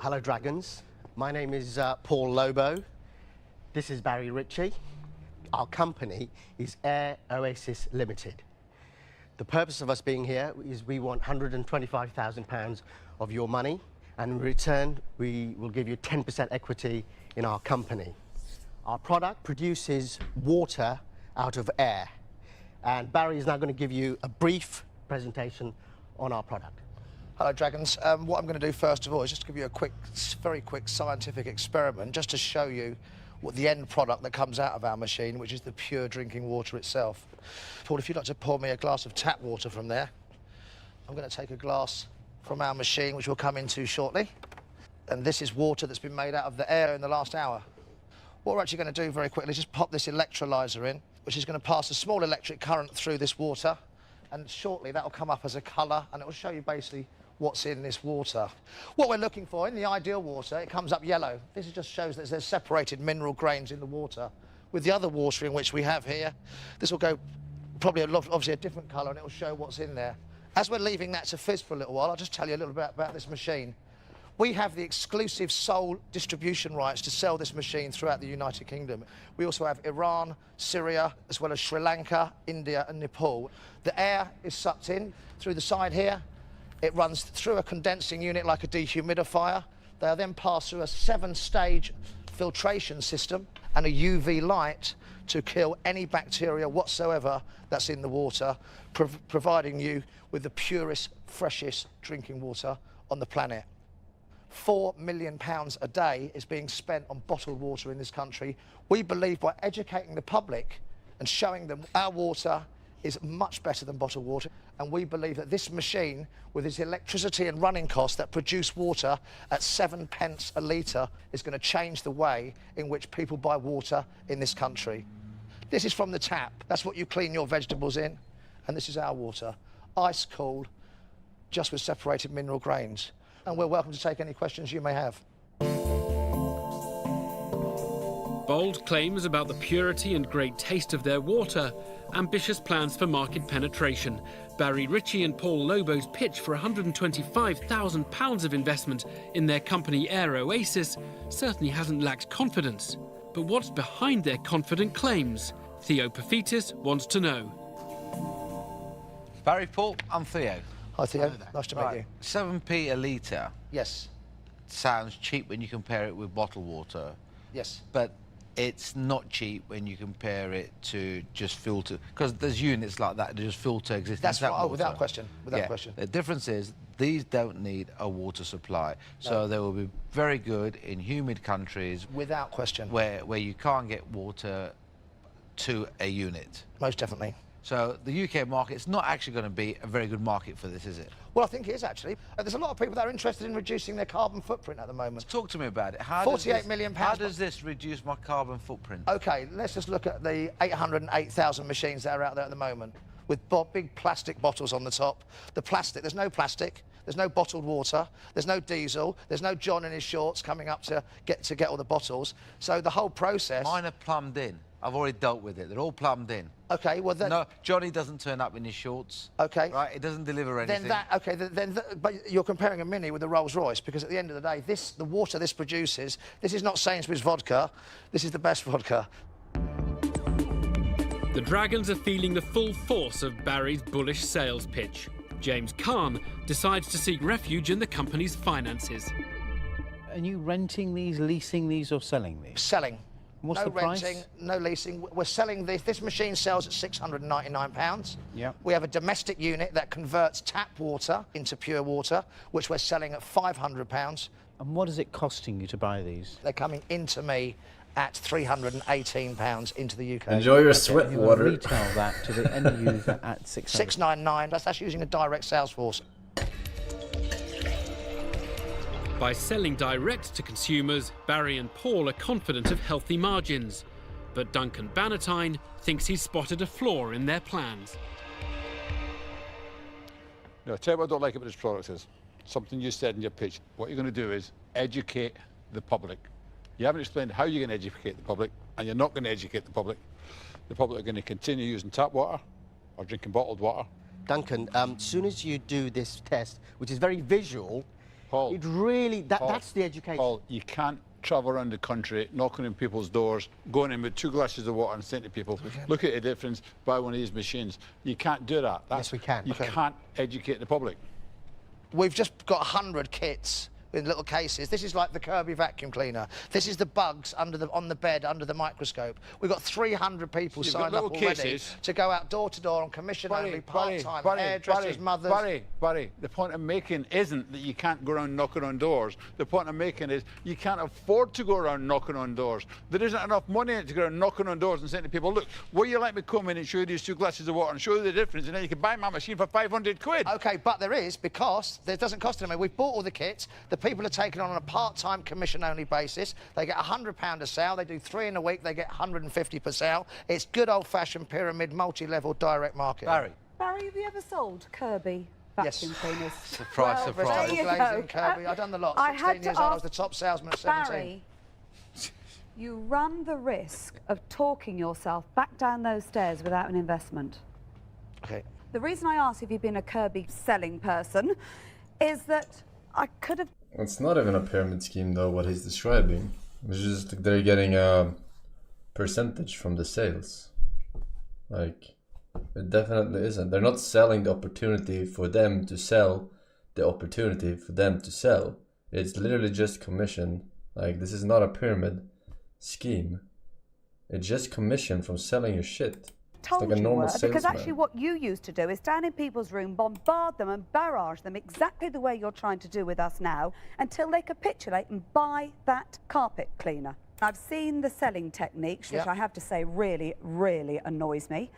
Hello, Dragons. My name is Paul Lobo. This is Barry Ritchie. Our company is Air Oasis Limited. The purpose of us being here is we want £125,000 of your money, and in return, we will give you 10% equity in our company. Our product produces water out of air, and Barry is now going to give you a brief presentation on our product. Hello, Dragons. What I'm going to do first of all is just give you a very quick scientific experiment just to show you what the end product that comes out of our machine, which is the pure drinking water itself. Paul, if you'd like to pour me a glass of tap water from there. I'm going to take a glass from our machine, which we'll come into shortly. And this is water that's been made out of the air in the last hour. What we're actually going to do very quickly is just pop this electrolyser in, which is going to pass a small electric current through this water. And shortly that will come up as a colour, and it will show you basically what's in this water. What we're looking for in the ideal water, it comes up yellow. This just shows that there's separated mineral grains in the water. With the other water in which we have here, this will go probably obviously a different colour, and it will show what's in there. As we're leaving that to fizz for a little while, I'll just tell you a little bit about this machine. We have the exclusive sole distribution rights to sell this machine throughout the United Kingdom. We also have Iran, Syria, as well as Sri Lanka, India and Nepal. The air is sucked in through the side here. It runs through a condensing unit like a dehumidifier. They are then passed through a 7-stage filtration system and a UV light to kill any bacteria whatsoever that's in the water, providing you with the purest, freshest drinking water on the planet. £4 million a day is being spent on bottled water in this country. We believe by educating the public and showing them our water is much better than bottled water, and we believe that this machine, with its electricity and running costs that produce water at 7p a litre, is going to change the way in which people buy water in this country. This is from the tap. That's what you clean your vegetables in, and this is our water, ice cold, just with separated mineral grains. And we're welcome to take any questions you may have. Bold claims about the purity and great taste of their water, ambitious plans for market penetration. Barry Ritchie and Paul Lobo's pitch for £125,000 of investment in their company Air Oasis certainly hasn't lacked confidence. But what's behind their confident claims? Theo Pafitis wants to know. Barry, Paul, I'm Theo. Hi, Theo. Nice to meet you. 7p a litre. Yes. Sounds cheap when you compare it with bottled water. Yes. But it's not cheap when you compare it to just filter, because there's units like that just filter existing That's tap right. water. Oh, without question. Without question. The difference is these don't need a water supply, so they will be very good in humid countries. Without question. Where you can't get water to a unit. Most definitely. So the UK market's not actually going to be a very good market for this, is it? Well, I think it is, actually. There's a lot of people that are interested in reducing their carbon footprint at the moment. Talk to me about it. £48 million. How does this reduce my carbon footprint? OK, let's just look at the 808,000 machines that are out there at the moment with big plastic bottles on the top. The plastic, there's no plastic, there's no bottled water, there's no diesel, there's no John in his shorts coming up to get all the bottles. So the whole process... Mine are plumbed in. I've already dealt with it. They're all plumbed in. OK, well then... No, Johnny doesn't turn up in his shorts. OK. Right, it doesn't deliver anything. But you're comparing a Mini with a Rolls Royce, because at the end of the day, the water this produces, this is not Sainsbury's vodka, this is the best vodka. The Dragons are feeling the full force of Barry's bullish sales pitch. James Kahn decides to seek refuge in the company's finances. Are you renting these, leasing these or selling these? Selling. What's no the price? renting, no leasing. We're selling this. This machine sells at £699. Yeah. We have a domestic unit that converts tap water into pure water, which we're selling at £500. And what is it costing you to buy these? They're coming into me at £318 into the UK. Enjoy your sweat You water. retail that to the end user at £699. That's using a direct sales force. By selling direct to consumers, Barry and Paul are confident of healthy margins. But Duncan Bannatyne thinks he's spotted a flaw in their plans. No, I'll tell you what I don't like about this product is something you said in your pitch. What you're going to do is educate the public. You haven't explained how you're going to educate the public, and you're not going to educate the public. The public are going to continue using tap water or drinking bottled water. Duncan, as soon as you do this test, which is very visual, Paul, it really, Paul, that's the education. Paul, you can't travel around the country, knocking on people's doors, going in with 2 glasses of water and saying to people, look at the difference, buy one of these machines. You can't do that. Yes, we can. You can't educate the public. We've just got 100 kits in little cases. This is like the Kirby vacuum cleaner. This is the bugs on the bed under the microscope. We've got 300 people So you've got signed up little already cases. to go out door to door on commission only, part-time, hairdressers, mothers. Barry, the point I'm making isn't that you can't go around knocking on doors. The point I'm making is you can't afford to go around knocking on doors. There isn't enough money in it to go around knocking on doors and saying to people, look, will you let me come in and show you these 2 glasses of water and show you the difference, and then you can buy my machine for 500 quid. OK, but there is, because it doesn't cost any money. We've bought all the kits. The people are taking on a part-time commission-only basis. They get £100 a sale. They do 3 in a week. They get 150 per sale. It's good old-fashioned pyramid, multi-level direct market. Barry. Barry, have you ever sold Kirby vacuum cleaners? Surprise, Well, surprise. there you Glazing, go. Kirby. I've done the lot. I 16 had to years old. I was ask the top salesman at 17. Barry, you run the risk of talking yourself back down those stairs without an investment. OK. The reason I asked if you've been a Kirby selling person is that I could have... It's not even a pyramid scheme though, what he's describing. It's just like they're getting a percentage from the sales. Like, it definitely isn't. They're not selling the opportunity for them to sell the opportunity for them to sell. It's literally just commission. Like, this is not a pyramid scheme. It's just commission from selling your shit. Told like a you normal were, because salesman. actually what you used to do is stand in people's room, bombard them and barrage them exactly the way you're trying to do with us now until they capitulate and buy that carpet cleaner. I've seen the selling techniques, which I have to say really, really annoys me.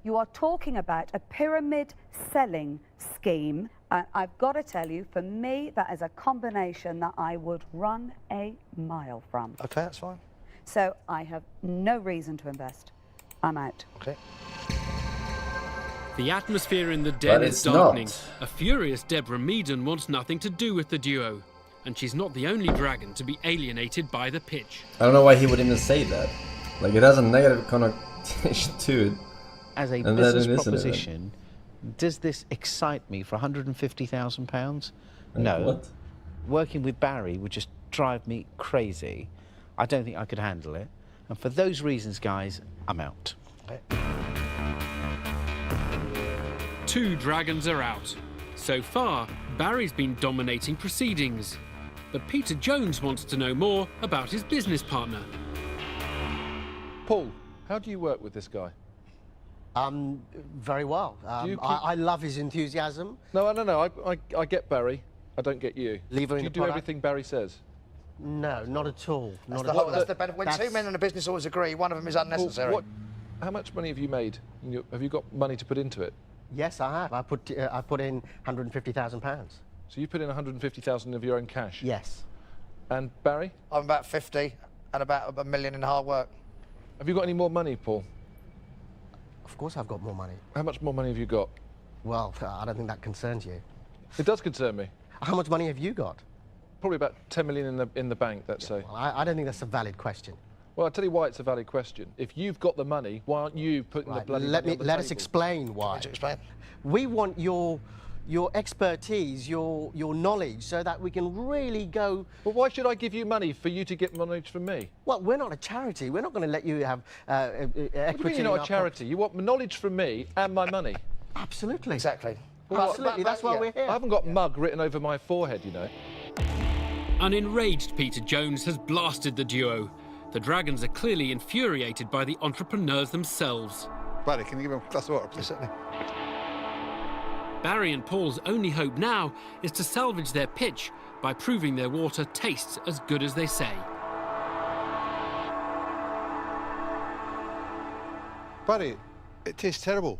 You are talking about a pyramid selling scheme. I've got to tell you, for me, that is a combination that I would run a mile from. OK, that's fine. So I have no reason to invest. I'm out. OK. The atmosphere in the den But is it's darkening. not. A furious Deborah Meaden wants nothing to do with the duo. And she's not the only dragon to be alienated by the pitch. I don't know why he would even say that. Like, it has a negative connotation to it. As a And then business it isn't, proposition, does this excite me for £150,000? No. What? Working with Barry would just drive me crazy. I don't think I could handle it. And for those reasons, guys, I'm out. 2 dragons are out. So far, Barry's been dominating proceedings. But Peter Jones wants to know more about his business partner. Paul, how do you work with this guy? Very well. I love his enthusiasm. No. I get Barry. I don't get you. Leave her Do in you the do product? everything Barry says? No, not at all. That's Not the at whole, all. that's the benefit. When 2 men in a business always agree, one of them is unnecessary. Paul, how much money have you made? Have you got money to put into it? Yes, I have. I put in £150,000. So you put in 150,000 of your own cash? Yes. And Barry, I'm about 50 and about $1 million in hard work. have you got any more money, Paul? Of course I've got more money. How much more money have you got? Well, I don't think that concerns you. It does concern me. How much money have you got? Probably about 10 million in the bank, let's say. Well, I don't think that's a valid question. Well, I'll tell you why it's a valid question. If you've got the money, why aren't you putting the Right, bloody let money on the us table? explain why. Would you explain? We want your expertise, your knowledge, so that we can really go. But why should I give you money for you to get knowledge from me? Well, we're not a charity. We're not going to let you have equity. What do you mean you're not a charity? You want knowledge from me and my money. Absolutely. Exactly. Absolutely. That's why we're here. I haven't got mug written over my forehead, you know. An enraged Peter Jones has blasted the duo. The dragons are clearly infuriated by the entrepreneurs themselves. Barry, can you give him a glass of water, please? Certainly. Barry and Paul's only hope now is to salvage their pitch by proving their water tastes as good as they say. Barry, it tastes terrible.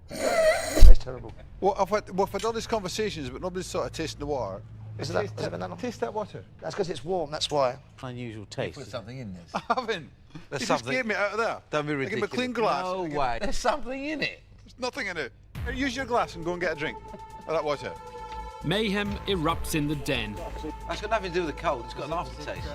It's terrible. Well, I've had all these conversations, but nobody's sort of tasting the water. Is it that? Has it been that long? Taste that water. That's because it's warm, that's why. Unusual taste. Put something in this. I haven't. There's You just something. gave me it out of there. Don't be I ridiculous. give him a clean glass. No way. There's something in it. There's nothing in it. Use your glass and go and get a drink of that water. Mayhem erupts in the den. That's got nothing to do with the cold. It's got an aftertaste.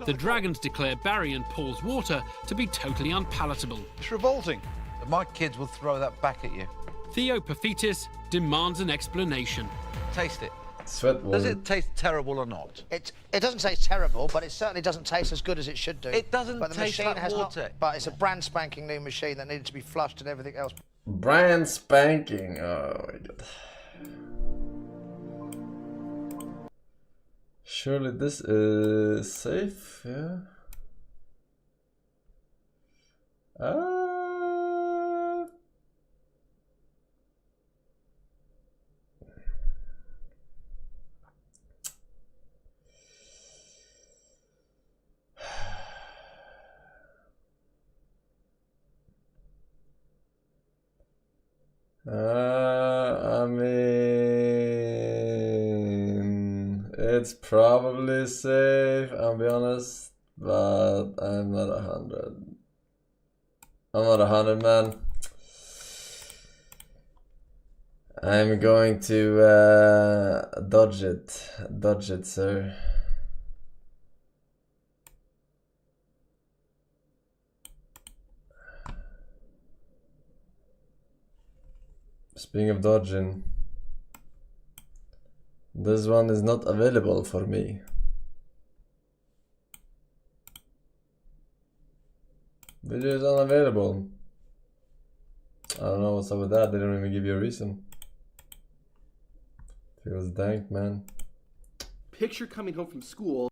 The dragons declare Barry and Paul's water to be totally unpalatable. It's revolting. My kids will throw that back at you. Theo Paphitis demands an explanation. Taste it. Sweat Does water. it taste terrible or not? It doesn't taste terrible, but it certainly doesn't taste as good as it should do. It doesn't but the taste machine like has water. Not, but it's a brand spanking new machine that needed to be flushed and everything else. Brand spanking. Oh my god. Surely this is safe, yeah. I mean, it's probably safe, I'll be honest, but I'm not 100. I'm not 100, man. I'm going to dodge it, sir. Speaking of dodging, this one is not available for me. Video is unavailable. I don't know what's up with that. They don't even give you a reason. Feels dank, man. Picture coming home from school